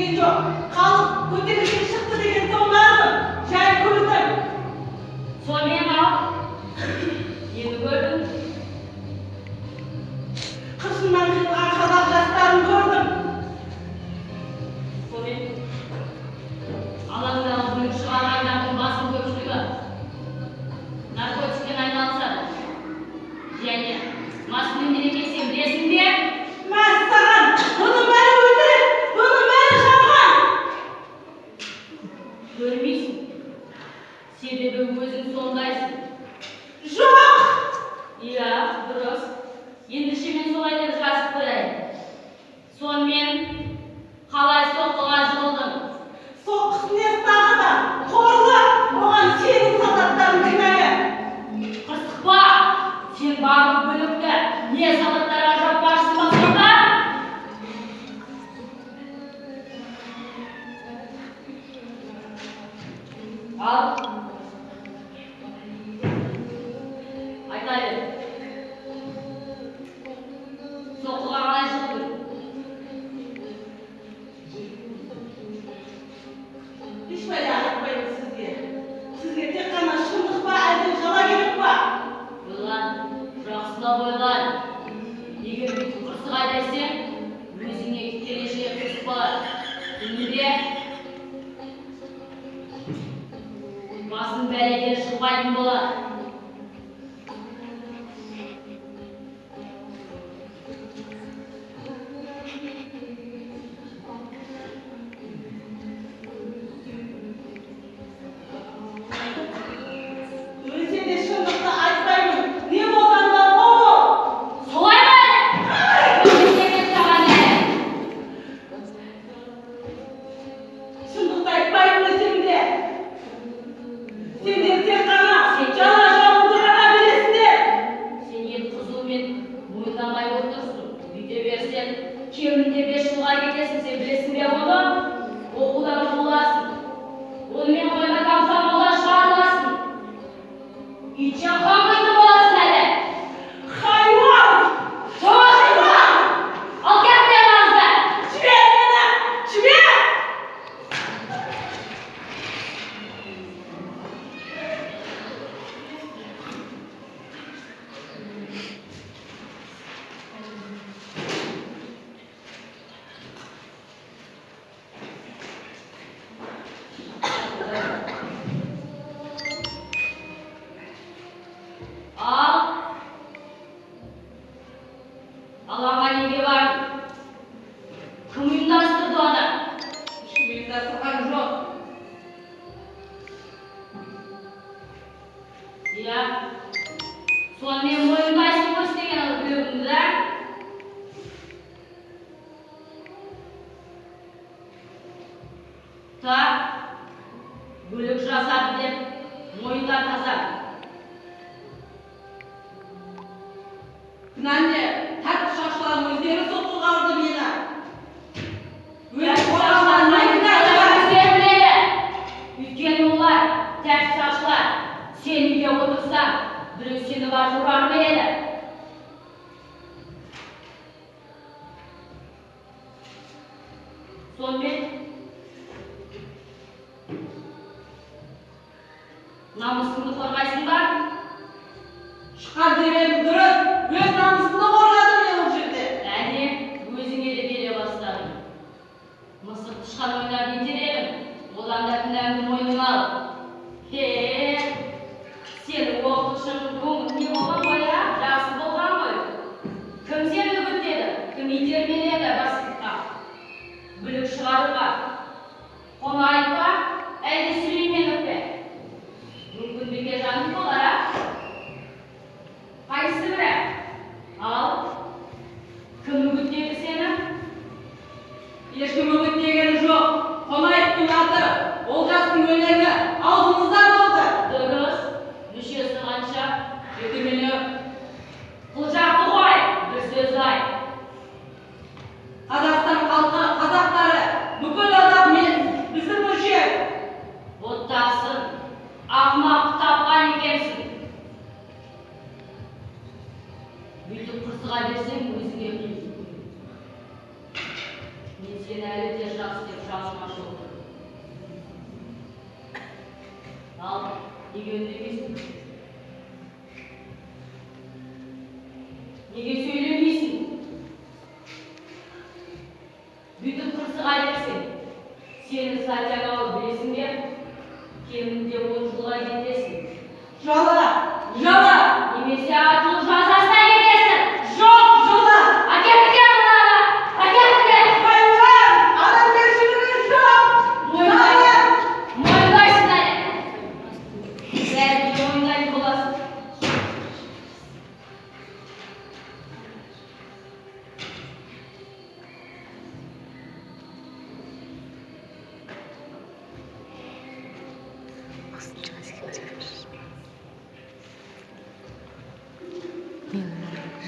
деген жоқ. Халық көтерілген шықты деген соңларым. Жай көрдім. Сонымен ал, нені көрдің? Қыршыннан қиылған қазақ жастарын көрдім. Сонымен алаңдағы бүлік шығарғандардың басым көпшілігі наркотикпен айналысады. Және мас күйінде екенін білесің бе? Мәссаған! Бұның бәрі өтірік! Бұның бәрі жалған! Көрмейсің. Себебі өзің сондайсың. Жоқ! Иә, дұрыс. Ендеше мен солай деп жазып қояйын. Сонымен қалай соққыға жығылдың? Соққысын естағы да, қорлы! Оған сенің солдаттарың кінәлі! Қырсықпа! Сен барлық бүлікті не солдаттарға жаппашсың ба сонда? Ал айта бер. Соққыға қалай жығылдың? Ешбай айтпаймын сізге. Сізге тек қана шындық па, әлде жала керек па? Ойлан, жақсылап ойлан. Егер бүйтіп қырсық айдайсың, өзіңе келешек қырсық болар. Күнде басың бәледен шықпайтын болар. Өлсе де шындықты айтпаймын. Не болған да бол! Солай ма? Өлсеңіз саған не? Шындықты айтпаймын өлсем де. Сендер тек қана жала жабуды ғана білесіңдер. Сен ел қызуымен мойындамай отырсың. Бүйте берсең, кемінде 5 жылға кетесің. Сен білесің бе оны? Оқудан боласың. Онымен қойма комсомолдан шығарыласың. Итше қаңғиды боласың әлі. Хайуан! Хайуан! Ал кәптен маңызды! Жібер мені! Жібер! Алаңға неге бардың? Кім ұйымдастырды оны? Ешкім ұйымдастырған жоқ. Иә. Сонымен мойындайсың ғой істеген бүлігіңді да? Так, бүлік жасады деп мойында таза. Кінән не? Тәртіп сақшыларының өздері соққыға ұрды мені. Өйткені олар тәртіп сақшылар. Сен үйде отырсаң, біреу сені бар жұрағын береді. Сонымен намысыңды қорғайсың ба? Шыққан себебім дұрыс. Өз намысымды қорғадым мен ол жерде. Әне, өзіңе де келе бастадың. Мысық тышқан ойнап етер едің. Одан да кінәңді мойныңа ал. Сен оқытушың не болған ғой, а? Жақсы болған ғой. Кім сені үгіттеді? Кім итермеледі бастыққа? Бүлік шығаруға. Қонаев па? Әлде Сүлейменов пе? Мүмкін Бекежанов болар, а? Қайсы бірі? Ал, кім үгіттеді сені? Ешкім үгіттегені жоқ. Қонаевтың аты, Олжастың өлеңі аузымызда болды. Дұрыс. Мүшесі қанша? 7 миллион. Қылжақты қой, бір сөз ай. Қазақстан халқы, қазақтары, бүкіл адам біздің мүше. Оттасың, ақымақ тапқан екенсің. Бүйтіп қырсыға берсең өзіңе қиын. Мен сені әлі де жақсы жас деп жазмашы отыр. Ал, неге үндемейсің? Неге сөйлемейсің? Бүйтіп қырсыға берсең, сені Сатьяға білесің бе? Кемінде 10 жылға кетесің. Жала! Немесе атылып жазасына кетесің. Жоқ, жала! Әкетті мынаны! Әкетті! Байлар! Адамгершілігіңіз жоқ! Мойындайсың әлі. Бәрі мойындайтын боласың.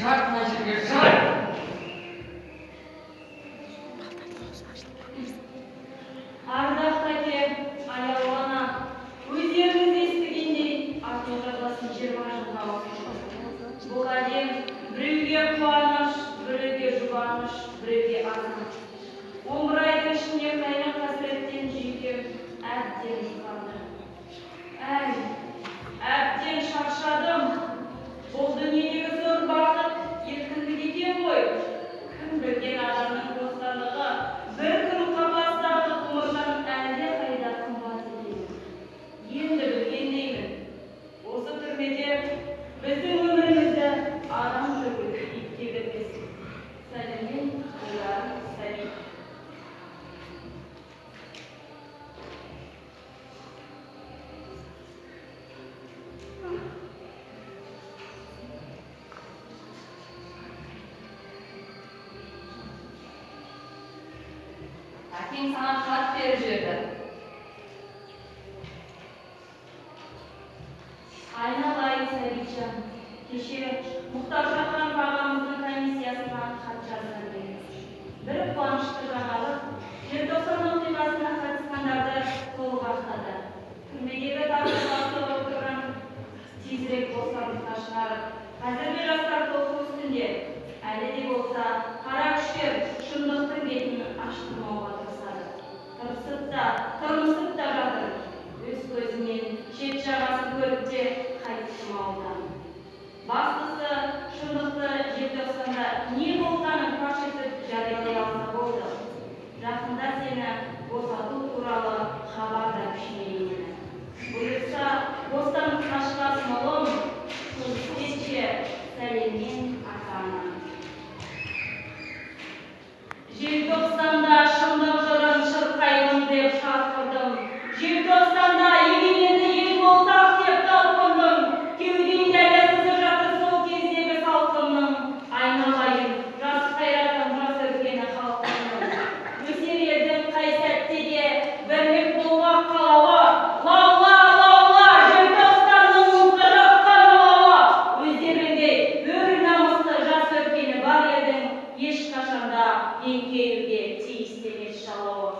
Жарт мына жерге, жарт! Ардақты әке, аяулы ана, өздеріңіз естігендей, атын жазасын 20 жылға уақытша. Бұл әлем біреуге қуаныш, біреуге жұбаныш, біреуге азыныш. 11 айдың ішінде қайнап қасіреттен жүйкем әбден жұқарды. Әй, әбден шаршадым. Бұл дүниедегі зор бақыт, еркіндік екен ғой. Кім білген адамның бостандығы, бір күн қапастағы ғұмырдан әлде қайда қымбат екенін. Енді білгендеймін. Осы түрмеде біздің өмірімізді адам жүргізіп итке бермесін. Сәлеммен, Гүлар Сәбит. Әкең саған хат беріп жіберді. Айналайын Сәбитжан, кеше Мұхтар Шахан ағамыздың комиссиясынан хат жазған едіңіз. Бір қуанышты жаңалық, желтоқсан оқиғасына қатысқандарды толық ақтады. Түрмедегі тартысты отырған тезірек бостандыққа шығарып, қазіргі жастар толқу үстінде, әлі де болса қара күштер шындықтың бетін аштырмауға тырмысып та жатыр. Өз көзімен шет жағасын көріп те қайтып ауылдан. Бастысы шындықты желтоқсанда не болғанын паш етіп жариялай алса болды. Жақында сені босату туралы хабар да күшіне. Бұйырса бостандыққа шығасың ұлым, көріскенше сәлеммен ата-ана. Желтоқсанда шындық жырын шырқаймын деп шақырдым. Желтоқсанда егеменді ел болсақ деп талпындым. Кеудемде әлі сызып жатыр сол кездегі салқынның. Айналайын, жас қайратым, жас өркені халқымның. Өсер елдің қай сәтте де бірлік болмақ қалауы. Лаула, лаула, желтоқсанның мұзға жаққан алауы. Өздеріңдей өр намысты жас өркені бар елдің ешқашанда еңкеюге тиісті емес жалауы.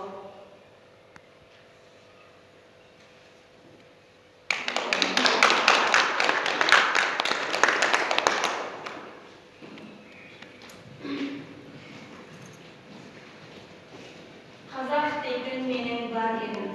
Қазақ дейтін менің бар едім.